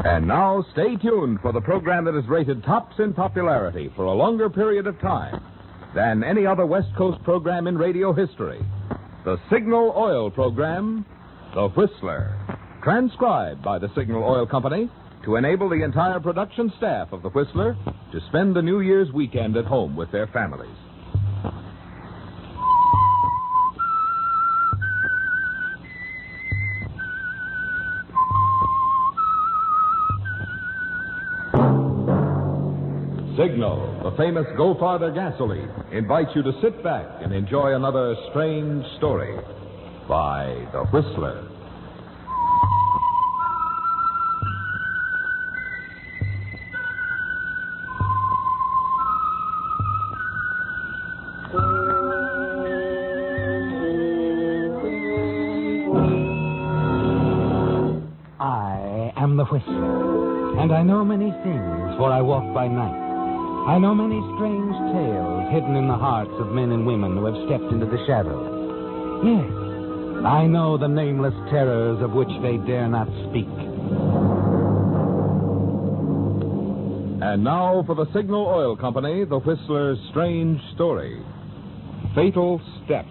And now, stay tuned for the program that is rated tops in popularity for a longer period of time than any other West Coast program in radio history. The Signal Oil program, The Whistler. Transcribed by the Signal Oil Company to enable the entire production staff of The Whistler to spend the New Year's weekend at home with their families. Signal, the famous Go Farther gasoline, invites you to sit back and enjoy another strange story by The Whistler. I am The Whistler, and I know many things, for I walk by night. I know many strange tales hidden in the hearts of men and women who have stepped into the shadows. Yes, I know the nameless terrors of which they dare not speak. And now for the Signal Oil Company, The Whistler's strange story. Fatal Step.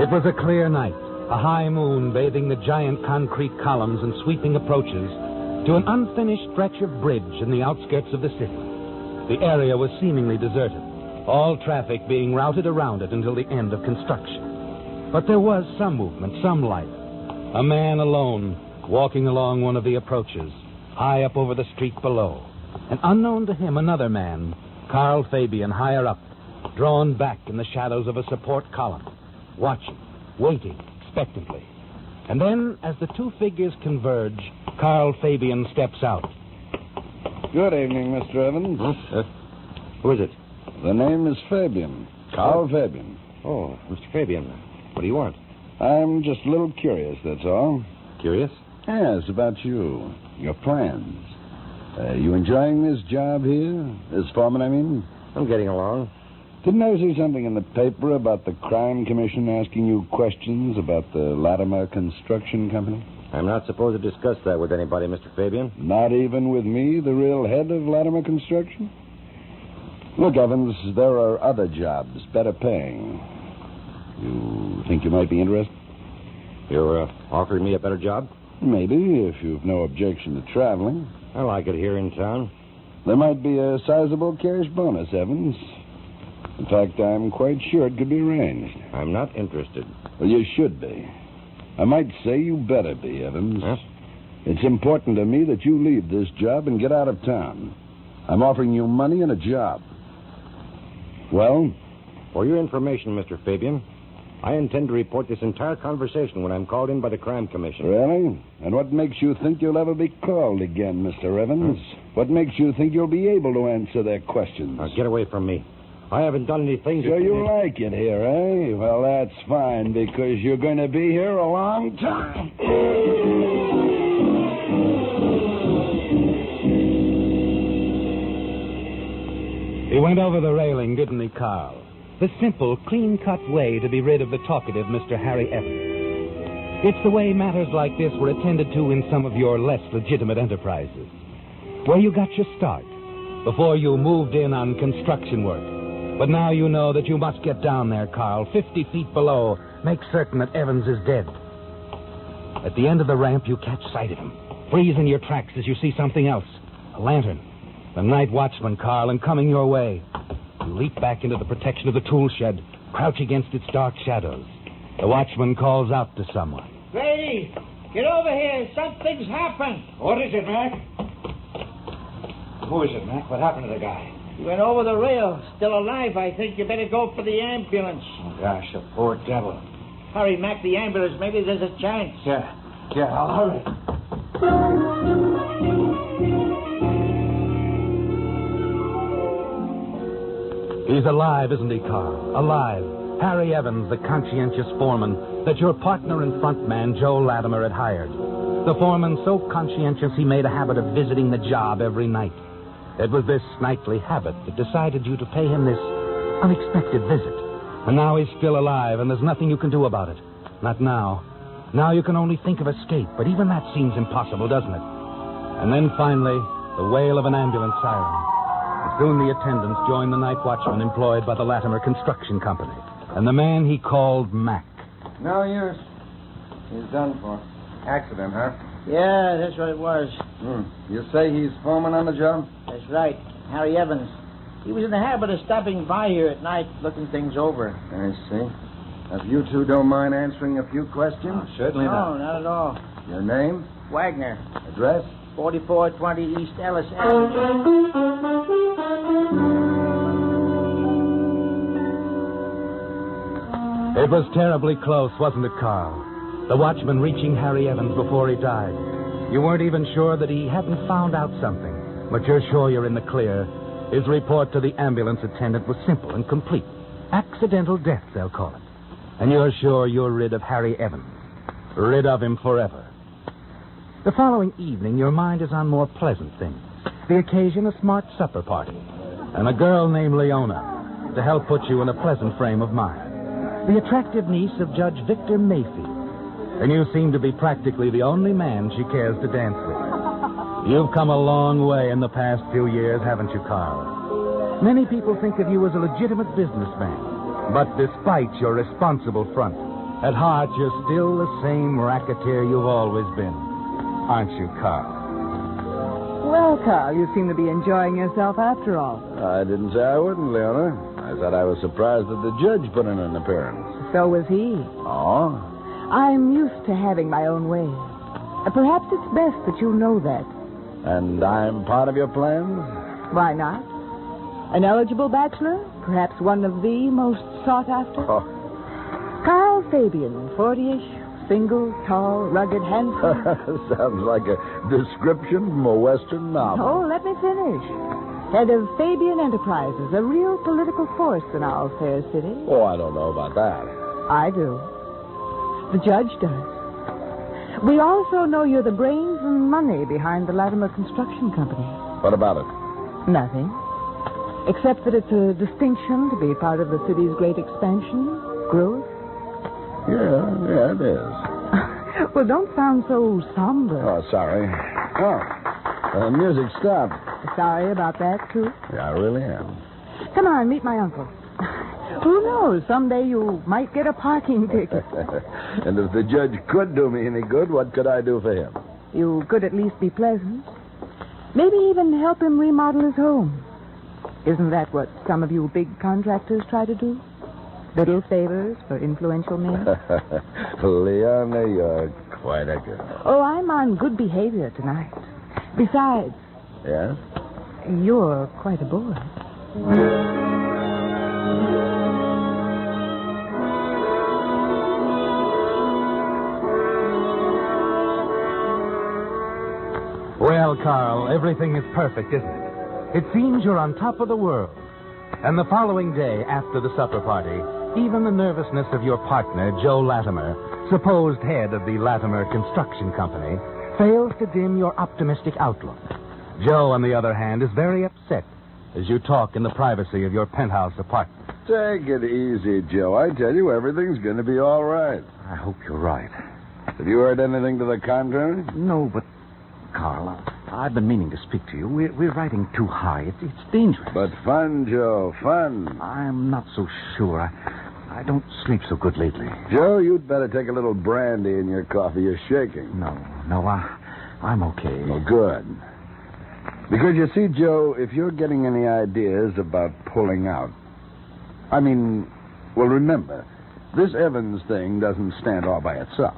It was a clear night. A high moon bathing the giant concrete columns and sweeping approaches to an unfinished stretch of bridge in the outskirts of the city. The area was seemingly deserted, all traffic being routed around it until the end of construction. But there was some movement, some life. A man alone, walking along one of the approaches, high up over the street below. And unknown to him, another man, Carl Fabian, higher up, drawn back in the shadows of a support column, watching, waiting, expectantly. And then, as the two figures converge, Carl Fabian steps out. Good evening, Mr. Evans. Who is it? The name is Fabian. Carl Fabian. Oh, Mr. Fabian. What do you want? I'm just a little curious, that's all. Curious? Yes, about you. Your plans. You enjoying this job here? As foreman, I mean? I'm getting along. Didn't I see something in the paper about the Crime Commission asking you questions about the Latimer Construction Company? I'm not supposed to discuss that with anybody, Mr. Fabian. Not even with me, the real head of Latimer Construction? Look, Evans, there are other jobs, better paying. You think you might be interested? You're offering me a better job? Maybe, if you've no objection to traveling. I like it here in town. There might be a sizable cash bonus, Evans. In fact, I'm quite sure it could be arranged. I'm not interested. Well, you should be. I might say you better be, Evans. Huh? It's important to me that you leave this job and get out of town. I'm offering you money and a job. Well? For your information, Mr. Fabian, I intend to report this entire conversation when I'm called in by the Crime Commission. Really? And what makes you think you'll ever be called again, Mr. Evans? What makes you think you'll be able to answer their questions? Now, get away from me. I haven't done anything to... So you like it here, eh? Well, that's fine, because you're going to be here a long time. He went over the railing, didn't he, Carl? The simple, clean-cut way to be rid of the talkative Mr. Harry Evans. It's the way matters like this were attended to in some of your less legitimate enterprises, where you got your start, before you moved in on construction work. But now you know that you must get down there, Carl, 50 feet below. Make certain that Evans is dead. At the end of the ramp, you catch sight of him. Freeze in your tracks as you see something else. A lantern. The night watchman, Carl, and coming your way. You leap back into the protection of the tool shed, crouch against its dark shadows. The watchman calls out to someone. Lady, get over here. Something's happened. What is it, Mac? Who is it, Mac? What happened to the guy? He went over the rail. Still alive, I think. You better go for the ambulance. Oh, gosh, the poor devil. Hurry, Mac, the ambulance. Maybe there's a chance. Yeah, I'll hurry. He's alive, isn't he, Carl? Alive. Harry Evans, the conscientious foreman that your partner and front man, Joe Latimer, had hired. The foreman so conscientious he made a habit of visiting the job every night. It was this nightly habit that decided you to pay him this unexpected visit. And now he's still alive, and there's nothing you can do about it. Not now. Now you can only think of escape, but even that seems impossible, doesn't it? And then finally, the wail of an ambulance siren. And soon the attendants joined the night watchman employed by the Latimer Construction Company. And the man he called Mac. No use. He's done for. Accident, huh? Yeah, that's what it was. You say he's foreman on the job? That's right. Harry Evans. He was in the habit of stopping by here at night, looking things over. I see. If you two don't mind answering a few questions? Certainly No, not at all. Your name? Wagner, Address? 4420 East Ellis Avenue. It was terribly close, wasn't it, Carl? The watchman reaching Harry Evans before he died. You weren't even sure that he hadn't found out something, but you're sure you're in the clear. His report to the ambulance attendant was simple and complete. Accidental death, they'll call it. And you're sure you're rid of Harry Evans. Rid of him forever. The following evening, your mind is on more pleasant things. The occasion, a smart supper party. And a girl named Leona to help put you in a pleasant frame of mind. The attractive niece of Judge Victor Mayfield. And you seem to be practically the only man she cares to dance with. You've come a long way in the past few years, haven't you, Carl? Many people think of you as a legitimate businessman. But despite your responsible front, at heart you're still the same racketeer you've always been. Aren't you, Carl? Well, Carl, you seem to be enjoying yourself after all. I didn't say I wouldn't, Leona. I said I was surprised that the judge put in an appearance. So was he. Oh? I'm used to having my own way. Perhaps it's best that you know that. And I'm part of your plans? Why not? An eligible bachelor? Perhaps one of the most sought after? Oh. Carl Fabian, 40-ish, single, tall, rugged, handsome. Sounds like a description from a Western novel. Oh, let me finish. Head of Fabian Enterprises, a real political force in our fair city. Oh, I don't know about that. I do. The judge does. We also know you're the brains and money behind the Latimer Construction Company. What about it? Nothing. Except that it's a distinction to be part of the city's great expansion, growth. Yeah, it is. Well, don't sound so somber. Oh, sorry. Oh, music stopped. Sorry about that, too. Yeah, I really am. Come on, meet my uncle. Who knows? Someday you might get a parking ticket. And if the judge could do me any good, what could I do for him? You could at least be pleasant. Maybe even help him remodel his home. Isn't that what some of you big contractors try to do? Little favors for influential men? Leona, you're quite a girl. Oh, I'm on good behavior tonight. Besides... Yes? You're quite a boy. Well, Carl, everything is perfect, isn't it? It seems you're on top of the world. And the following day, after the supper party, even the nervousness of your partner, Joe Latimer, supposed head of the Latimer Construction Company, fails to dim your optimistic outlook. Joe, on the other hand, is very upset as you talk in the privacy of your penthouse apartment. Take it easy, Joe. I tell you, everything's going to be all right. I hope you're right. Have you heard anything to the contrary? No, but, Carl, I've been meaning to speak to you. We're riding too high. It's dangerous. But fun, Joe, fun. I'm not so sure. I don't sleep so good lately. Joe, you'd better take a little brandy in your coffee. You're shaking. No, I'm okay. Oh, good. Because you see, Joe, if you're getting any ideas about pulling out... well, remember, this Evans thing doesn't stand all by itself.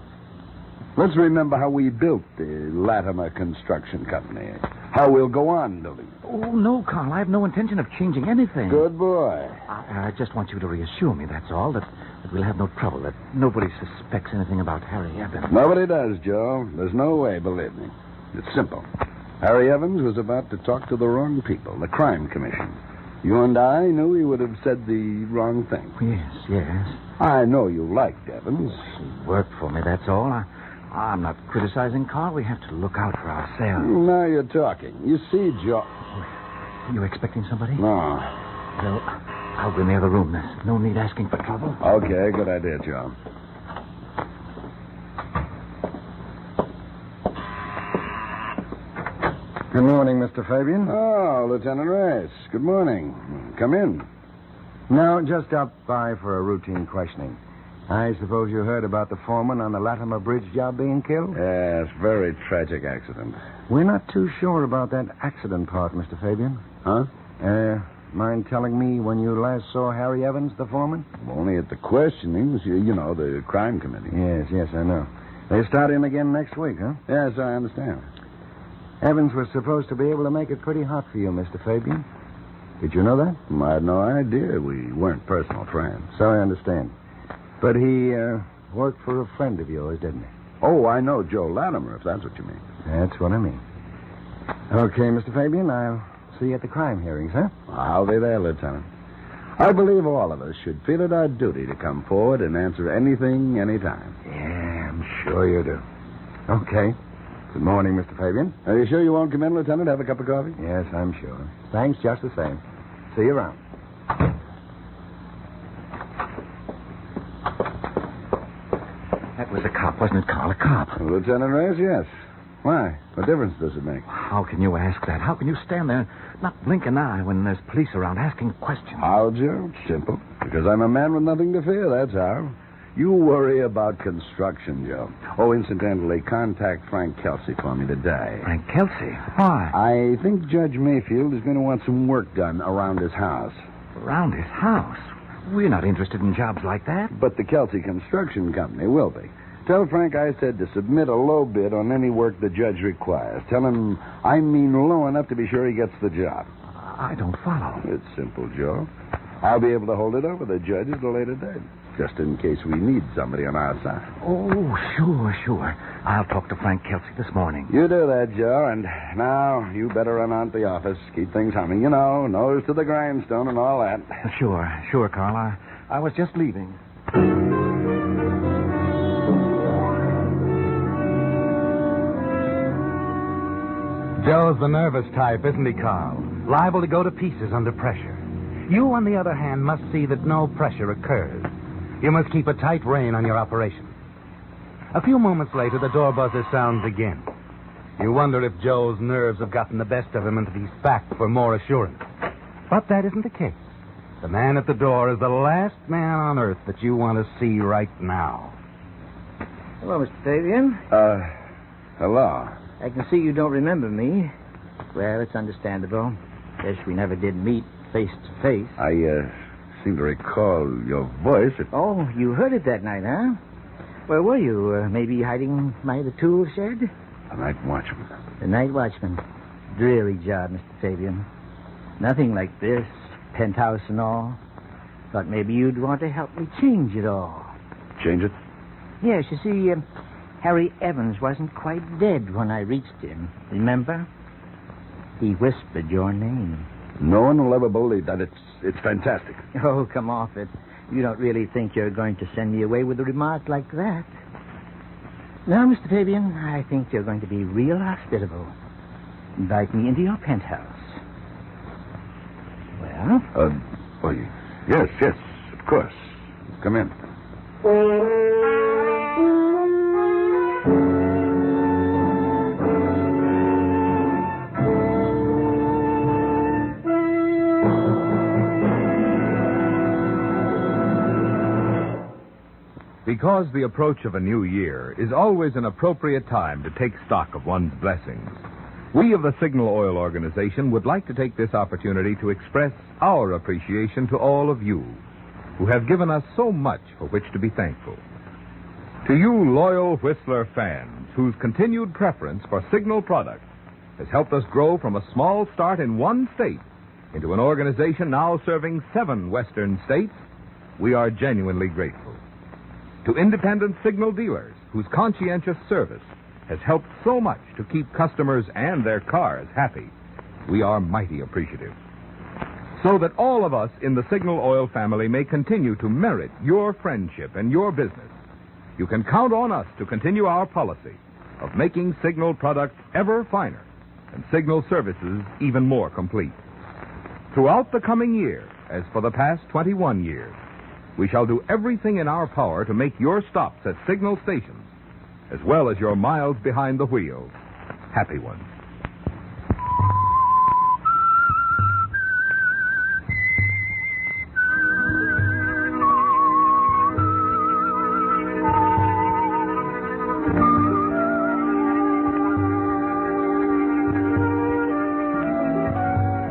Let's remember how we built the Latimer Construction Company. How we'll go on building it. Oh, no, Carl, I have no intention of changing anything. Good boy. I just want you to reassure me, that's all, that we'll have no trouble, that nobody suspects anything about Harry Evans. Nobody does, Joe. There's no way, believe me. It's simple. Harry Evans was about to talk to the wrong people, the crime commission. You and I knew he would have said the wrong thing. Yes. I know you liked Evans. He worked for me, that's all. I'm not criticizing Carl. We have to look out for ourselves. Now you're talking. You see, Joe... You expecting somebody? No. Well, I'll go in the other room. There's no need asking for trouble. Okay, good idea, Joe. Good morning, Mr. Fabian. Oh, Lieutenant Reyes. Good morning. Come in. No, just stopped by for a routine questioning. I suppose you heard about the foreman on the Latimer Bridge job being killed? Yes, very tragic accident. We're not too sure about that accident part, Mr. Fabian. Huh? Mind telling me when you last saw Harry Evans, the foreman? Only at the questionings, you know, the crime committee. Yes, I know. They start in again next week, huh? Yes, I understand. Evans was supposed to be able to make it pretty hot for you, Mr. Fabian. Did you know that? I had no idea. We weren't personal friends. So I understand. But he worked for a friend of yours, didn't he? Oh, I know Joe Latimer, if that's what you mean. That's what I mean. Okay, Mr. Fabian, I'll see you at the crime hearings, huh? I'll be there, Lieutenant. I believe all of us should feel it our duty to come forward and answer anything, anytime. Yeah, I'm sure you do. Okay. Good morning, Mr. Fabian. Are you sure you won't come in, Lieutenant? Have a cup of coffee? Yes, I'm sure. Thanks just the same. See you around. That was a cop, wasn't it, Carl? A cop. Lieutenant Reyes, yes. Why? What difference does it make? How can you ask that? How can you stand there, not blink an eye when there's police around asking questions? How, Joe? Simple. Because I'm a man with nothing to fear, that's how. You worry about construction, Joe. Oh, incidentally, contact Frank Kelsey for me today. Frank Kelsey? Why? I think Judge Mayfield is going to want some work done around his house. Around his house? We're not interested in jobs like that. But the Kelsey Construction Company will be. Tell Frank I said to submit a low bid on any work the judge requires. Tell him I mean low enough to be sure he gets the job. I don't follow. It's simple, Joe. I'll be able to hold it over the judge at a later date, just in case we need somebody on our side. Oh, sure. I'll talk to Frank Kelsey this morning. You do that, Joe, and now you better run on to the office. Keep things humming. You know, nose to the grindstone and all that. Sure, Carl. I was just leaving. Joe's the nervous type, isn't he, Carl? Liable to go to pieces under pressure. You, on the other hand, must see that no pressure occurs. You must keep a tight rein on your operation. A few moments later, the door buzzer sounds again. You wonder if Joe's nerves have gotten the best of him and if he's back for more assurance. But that isn't the case. The man at the door is the last man on earth that you want to see right now. Hello, Mr. Fabian. Hello. I can see you don't remember me. Well, it's understandable. Guess we never did meet face to face. I seem to recall your voice. Oh, you heard it that night, huh? Where were you? Maybe hiding by the tool shed? The night watchman. The night watchman. Dreary job, Mr. Fabian. Nothing like this. Penthouse and all. Thought maybe you'd want to help me change it all. Change it? Yes, you see, Harry Evans wasn't quite dead when I reached him. Remember? He whispered your name. No one will ever believe that. It's fantastic. Oh, come off it. You don't really think you're going to send me away with a remark like that. Now, Mr. Fabian, I think you're going to be real hospitable. Invite me into your penthouse. Well? Yes, of course. Come in. Because the approach of a new year is always an appropriate time to take stock of one's blessings, we of the Signal Oil Organization would like to take this opportunity to express our appreciation to all of you who have given us so much for which to be thankful. To you loyal Whistler fans whose continued preference for Signal products has helped us grow from a small start in one state into an organization now serving 7 western states, we are genuinely grateful. To independent Signal dealers whose conscientious service has helped so much to keep customers and their cars happy, we are mighty appreciative. So that all of us in the Signal Oil family may continue to merit your friendship and your business, you can count on us to continue our policy of making Signal products ever finer and Signal services even more complete. Throughout the coming year, as for the past 21 years. We shall do everything in our power to make your stops at signal stations, as well as your miles behind the wheel, happy ones.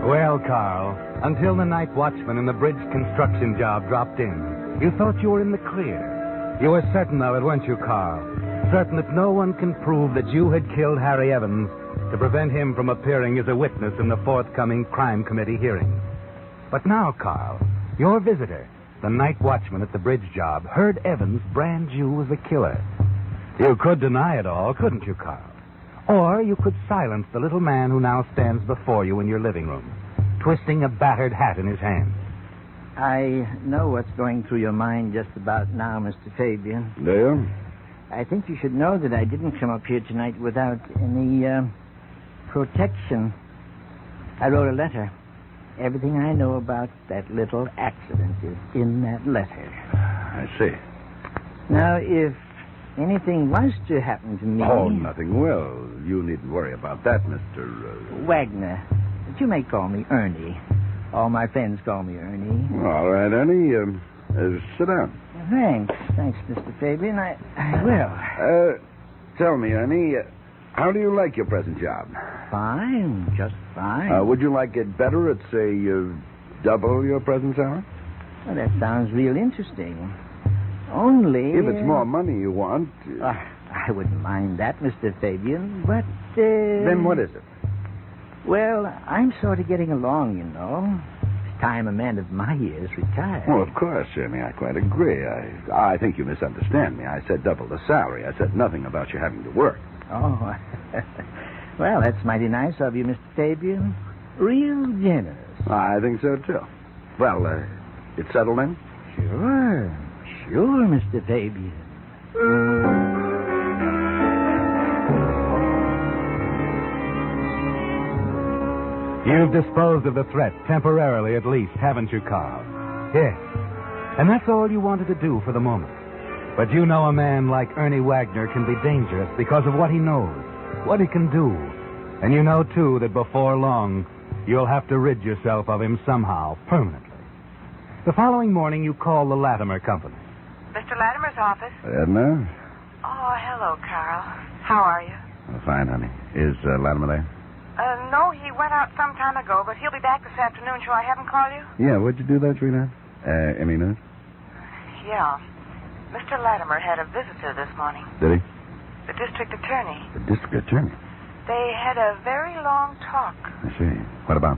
Well, Carl, until the night watchman in the bridge construction job dropped in, you thought you were in the clear. You were certain of it, weren't you, Carl? Certain that no one can prove that you had killed Harry Evans to prevent him from appearing as a witness in the forthcoming crime committee hearing. But now, Carl, your visitor, the night watchman at the bridge job, heard Evans brand you as a killer. You could deny it all, couldn't you, Carl? Or you could silence the little man who now stands before you in your living room, twisting a battered hat in his hand. I know what's going through your mind just about now, Mr. Fabian. Do you? I think you should know that I didn't come up here tonight without any protection. I wrote a letter. Everything I know about that little accident is in that letter. I see. Now, if anything was to happen to me... Oh, nothing will. You needn't worry about that, Mr. Wagner. But you may call me Ernie. All my friends call me Ernie. All right, Ernie. Sit down. Thanks. Thanks, Mr. Fabian. I will. Tell me, Ernie, how do you like your present job? Fine. Just fine. Would you like it better at, say, double your present salary? Well, that sounds real interesting. Only... If it's more money you want... I wouldn't mind that, Mr. Fabian, but... Then what is it? Well, I'm sort of getting along, you know. It's time a man of my years retired. Well, of course, Ernie, I quite agree. I think you misunderstand me. I said double the salary. I said nothing about you having to work. Oh, well, that's mighty nice of you, Mr. Fabian. Real generous. I think so, too. Well, it's settled then? Sure, Mr. Fabian. You've disposed of the threat, temporarily at least, haven't you, Carl? Yes. And that's all you wanted to do for the moment. But you know a man like Ernie Wagner can be dangerous because of what he knows, what he can do. And you know, too, that before long, you'll have to rid yourself of him somehow, permanently. The following morning, you call the Latimer Company. Mr. Latimer's office? Edna? Oh, hello, Carl. How are you? Fine, honey. Is Latimer there? No, he went out some time ago, but he'll be back this afternoon. Shall I have him call you? Yeah, what'd you do that, sweetheart? Any news? Yeah. Mr. Latimer had a visitor this morning. Did he? The district attorney. The district attorney? They had a very long talk. I see. What about?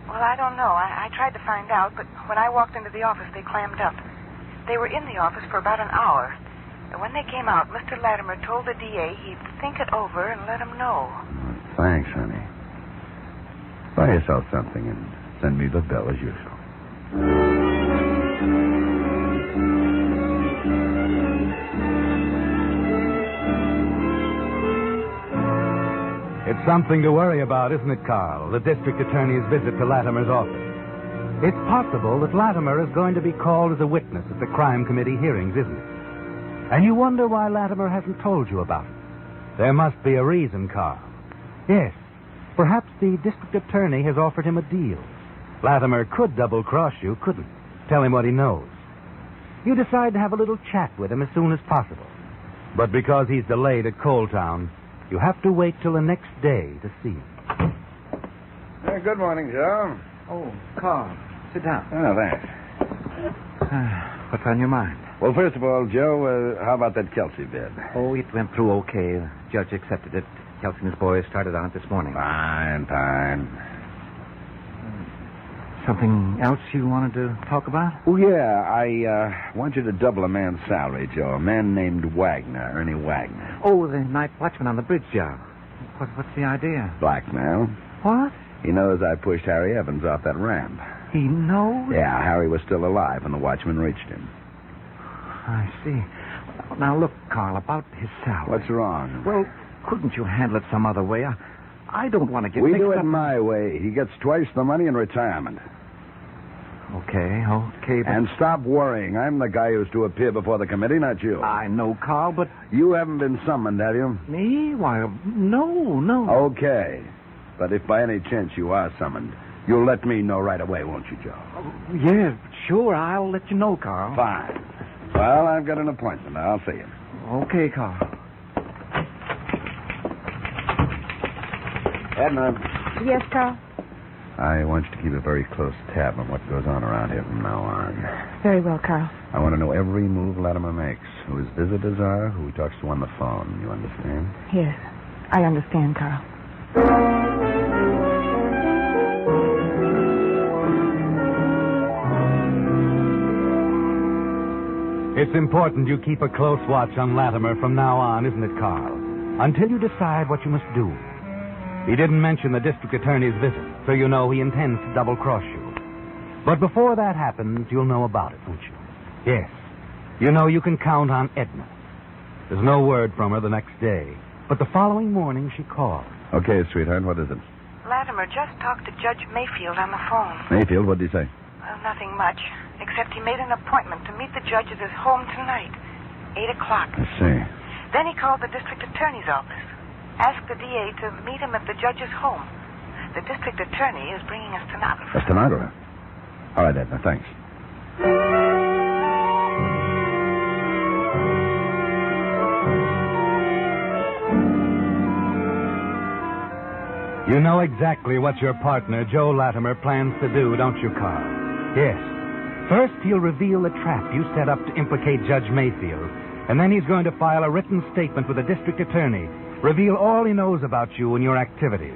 Well, I don't know. I tried to find out, but when I walked into the office, they clammed up. They were in the office for about an hour. And when they came out, Mr. Latimer told the DA he'd think it over and let him know. Thanks, honey. Buy yourself something and send me the bill as usual. It's something to worry about, isn't it, Carl? The district attorney's visit to Latimer's office. It's possible that Latimer is going to be called as a witness at the crime committee hearings, isn't it? And you wonder why Latimer hasn't told you about it. There must be a reason, Carl. Yes, perhaps the district attorney has offered him a deal. Latimer could double-cross you, couldn't he? Tell him what he knows. You decide to have a little chat with him as soon as possible. But because he's delayed at Coal Town, you have to wait till the next day to see him. Good morning, Joe. Oh, Carl, sit down. Oh, thanks. What's on your mind? Well, first of all, Joe, how about that Kelsey bid? Oh, it went through okay. The judge accepted it. Kelsey and his boys started on it this morning. Fine. Something else you wanted to talk about? Oh, yeah. I want you to double a man's salary, Joe. A man named Wagner, Ernie Wagner. Oh, the night watchman on the bridge job. What's the idea? Blackmail. What? He knows I pushed Harry Evans off that ramp. He knows? Yeah, Harry was still alive when the watchman reached him. I see. Now, look, Carl, about his salary. What's wrong? Well, couldn't you handle it some other way? I don't want to get We mixed do it up. my way. He gets twice the money in retirement. Okay, but... And stop worrying. I'm the guy who's to appear before the committee, not you. I know, Carl, but... You haven't been summoned, have you? Me? Why, no. Okay. But if by any chance you are summoned, you'll let me know right away, won't you, Joe? Yeah, sure, I'll let you know, Carl. Fine. Well, I've got an appointment. I'll see you. Okay, Carl. Edna. Yes, Carl? I want you to keep a very close tab on what goes on around here from now on. Very well, Carl. I want to know every move Latimer makes, who his visitors are, who he talks to on the phone. You understand? Yes, I understand, Carl. It's important you keep a close watch on Latimer from now on, isn't it, Carl? Until you decide what you must do. He didn't mention the district attorney's visit, so you know he intends to double-cross you. But before that happens, you'll know about it, won't you? Yes. You know you can count on Edna. There's no word from her the next day, but the following morning she called. Okay, sweetheart, what is it? Latimer just talked to Judge Mayfield on the phone. Mayfield, what did he say? Well, nothing much, except he made an appointment to meet the judge at his home tonight, 8 o'clock. I see. Then he called the district attorney's office. Asked the DA to meet him at the judge's home. The district attorney is bringing a stenographer. A stenographer? All right, Edna, thanks. You know exactly what your partner, Joe Latimer, plans to do, don't you, Carl? Yes. First, he'll reveal the trap you set up to implicate Judge Mayfield, and then he's going to file a written statement with the district attorney, reveal all he knows about you and your activities.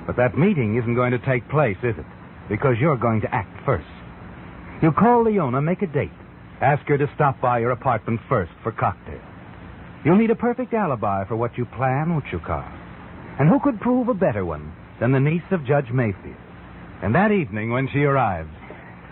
But that meeting isn't going to take place, is it? Because you're going to act first. You call Leona, make a date. Ask her to stop by your apartment first for cocktails. You'll need a perfect alibi for what you plan, won't you, Carl? And who could prove a better one than the niece of Judge Mayfield? And that evening, when she arrives...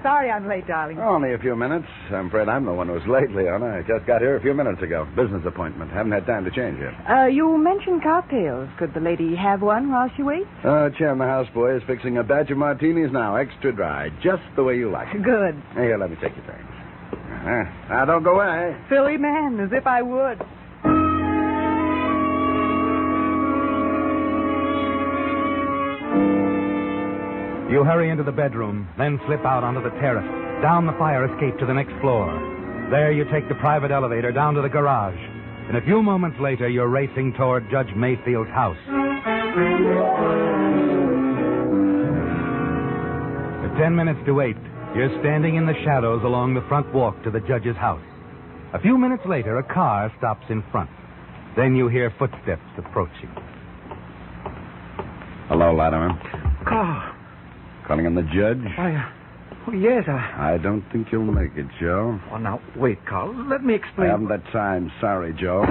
Sorry I'm late, darling. Only a few minutes. I'm afraid I'm the one who's late, Leona. I just got here a few minutes ago. Business appointment. Haven't had time to change yet. You mentioned cocktails. Could the lady have one while she waits? Chum, the houseboy is fixing a batch of martinis now, extra dry, just the way you like it. Good. Here, let me take your turns. Now, don't go away. Silly man, as if I would. You hurry into the bedroom, then slip out onto the terrace, down the fire escape to the next floor. There you take the private elevator down to the garage. And a few moments later, you're racing toward Judge Mayfield's house. At 10 minutes to 8, you're standing in the shadows along the front walk to the judge's house. A few minutes later, a car stops in front. Then you hear footsteps approaching. Hello, Latimer. Carl. Calling on the judge? Yes, I don't think you'll make it, Joe. Oh, now, wait, Carl. Let me explain. I haven't that time. Sorry, Joe.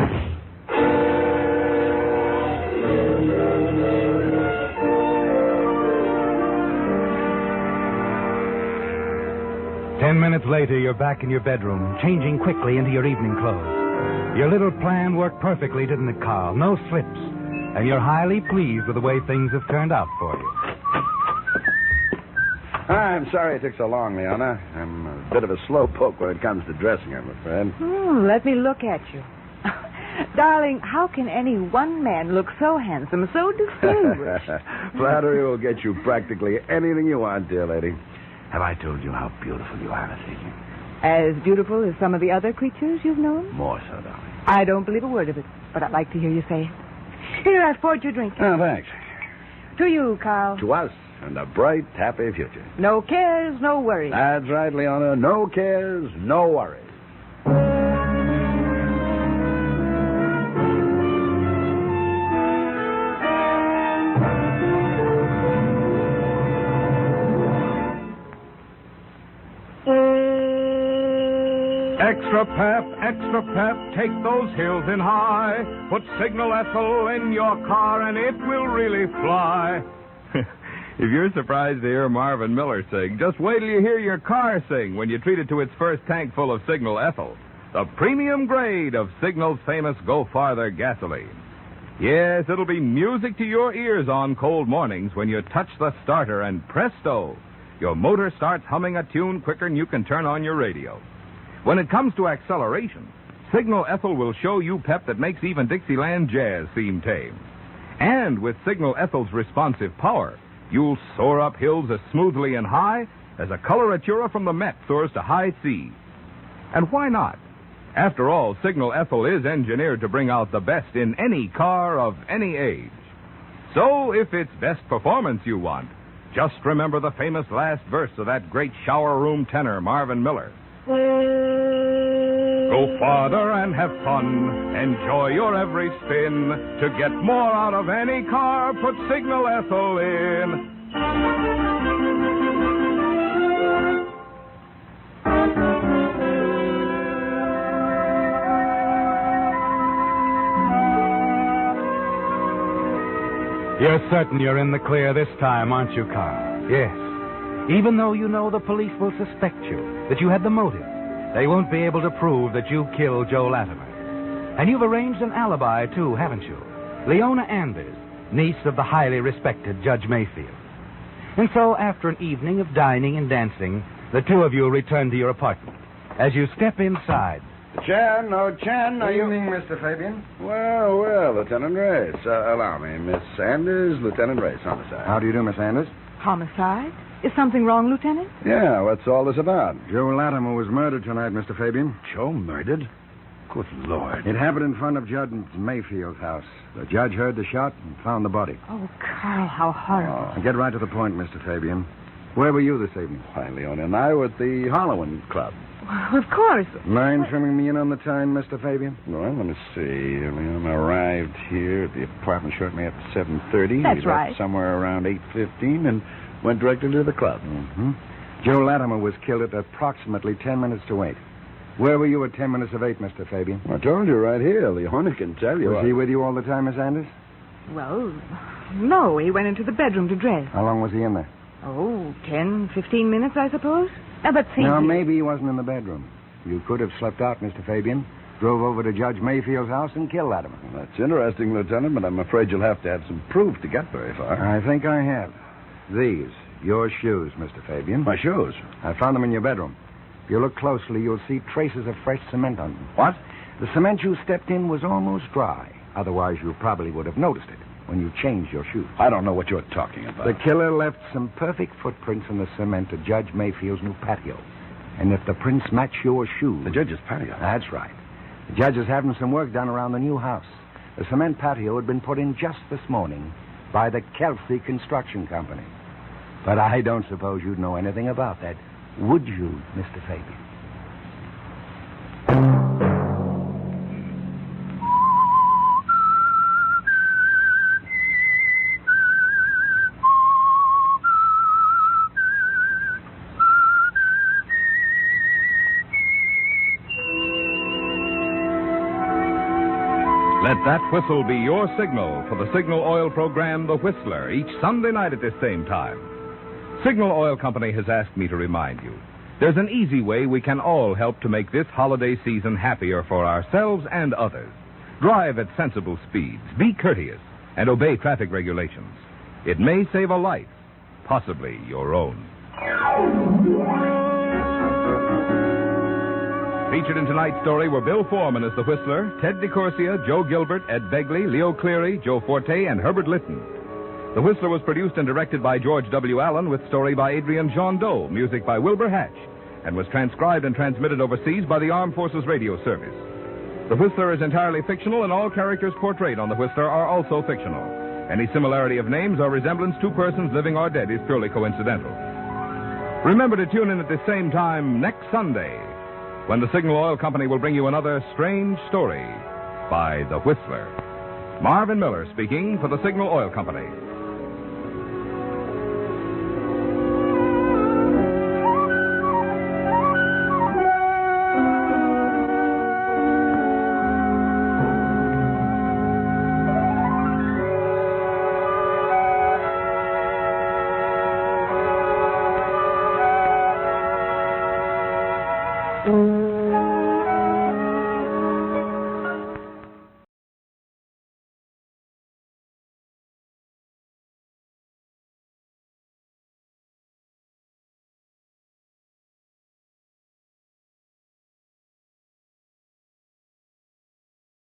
Ten minutes later, you're back in your bedroom, changing quickly into your evening clothes. Your little plan worked perfectly, didn't it, Carl? No slips. And you're highly pleased with the way things have turned out for you. I'm sorry it took so long, Leona. I'm a bit of a slowpoke when it comes to dressing, I'm afraid. Let me look at you. Darling, how can any one man look so handsome, so distinguished? Flattery will get you practically anything you want, dear lady. Have I told you how beautiful you are this evening? As beautiful as some of the other creatures you've known? More so, darling. I don't believe a word of it, but I'd like to hear you say it. Here, I've poured your drink. Oh, thanks. To you, Carl. To us, and a bright, happy future. No cares, no worries. That's right, Leona. No cares, no worries. Extra pep, take those hills in high. Put Signal Ethel in your car and it will really fly. If you're surprised to hear Marvin Miller sing, just wait till you hear your car sing when you treat it to its first tank full of Signal Ethel, the premium grade of Signal's famous Go Farther gasoline. Yes, it'll be music to your ears on cold mornings when you touch the starter and presto, your motor starts humming a tune quicker than you can turn on your radio. When it comes to acceleration, Signal Ethyl will show you pep that makes even Dixieland jazz seem tame. And with Signal Ethyl's responsive power, you'll soar up hills as smoothly and high as a coloratura from the Met soars to high C. And why not? After all, Signal Ethyl is engineered to bring out the best in any car of any age. So if it's best performance you want, just remember the famous last verse of that great shower room tenor, Marvin Miller. Go farther and have fun. Enjoy your every spin. To get more out of any car, put Signal Ethyl in. You're certain you're in the clear this time, aren't you, Carl? Yes. Even though you know the police will suspect you, that you had the motive, they won't be able to prove that you killed Joe Latimer. And you've arranged an alibi, too, haven't you? Leona Anders, niece of the highly respected Judge Mayfield. And so, after an evening of dining and dancing, the two of you return to your apartment. As you step inside... Chan, are you... Evening, Mr. Fabian. Well, Lieutenant Race. Allow me, Miss Anders, Lieutenant Race, homicide. How do you do, Miss Anders? Homicide? Is something wrong, Lieutenant? Yeah, what's all this about? Joe Latimer was murdered tonight, Mr. Fabian. Joe murdered? Good Lord. It happened in front of Judge Mayfield's house. The judge heard the shot and found the body. Oh, Carl, how horrible. Now get right to the point, Mr. Fabian. Where were you this evening? Why, Leona and I were at the Halloween Club. Well, of course. Mind trimming me in on the time, Mr. Fabian? Well, let me see. Leona arrived here at the apartment shortly after 7:30. That's We left right. somewhere around 8:15 and went directly to the club. Mm-hmm. Joe Latimer was killed at approximately 10 minutes to 8. Where were you at 10 minutes of 8, Mr. Fabian? I told you right here. Leona can tell you. Was he with you all the time, Miss Anders? Well, no, he went into the bedroom to dress. How long was he in there? Oh, 10, 15 minutes, I suppose. But see. Now, maybe he wasn't in the bedroom. You could have slept out, Mr. Fabian, drove over to Judge Mayfield's house and killed Latimer. Well, that's interesting, Lieutenant, but I'm afraid you'll have to have some proof to get very far. I think I have. These, your shoes, Mr. Fabian. My shoes? I found them in your bedroom. If you look closely, you'll see traces of fresh cement on them. What? The cement you stepped in was almost dry. Otherwise, you probably would have noticed it when you changed your shoes. I don't know what you're talking about. The killer left some perfect footprints in the cement at Judge Mayfield's new patio. And if the prints match your shoes... The judge's patio? That's right. The judge is having some work done around the new house. The cement patio had been put in just this morning by the Kelsey Construction Company. But I don't suppose you'd know anything about that, would you, Mr. Fabian? Let that whistle be your signal for the Signal Oil program, The Whistler, each Sunday night at this same time. Signal Oil Company has asked me to remind you, there's an easy way we can all help to make this holiday season happier for ourselves and others. Drive at sensible speeds, be courteous, and obey traffic regulations. It may save a life, possibly your own. Featured in tonight's story were Bill Foreman as the Whistler, Ted DeCorsia, Joe Gilbert, Ed Begley, Leo Cleary, Joe Forte, and Herbert Litton. The Whistler was produced and directed by George W. Allen with story by Adrian John Doe, music by Wilbur Hatch, and was transcribed and transmitted overseas by the Armed Forces Radio Service. The Whistler is entirely fictional, and all characters portrayed on The Whistler are also fictional. Any similarity of names or resemblance to persons living or dead is purely coincidental. Remember to tune in at the same time next Sunday, when the Signal Oil Company will bring you another strange story by The Whistler. Marvin Miller speaking for the Signal Oil Company.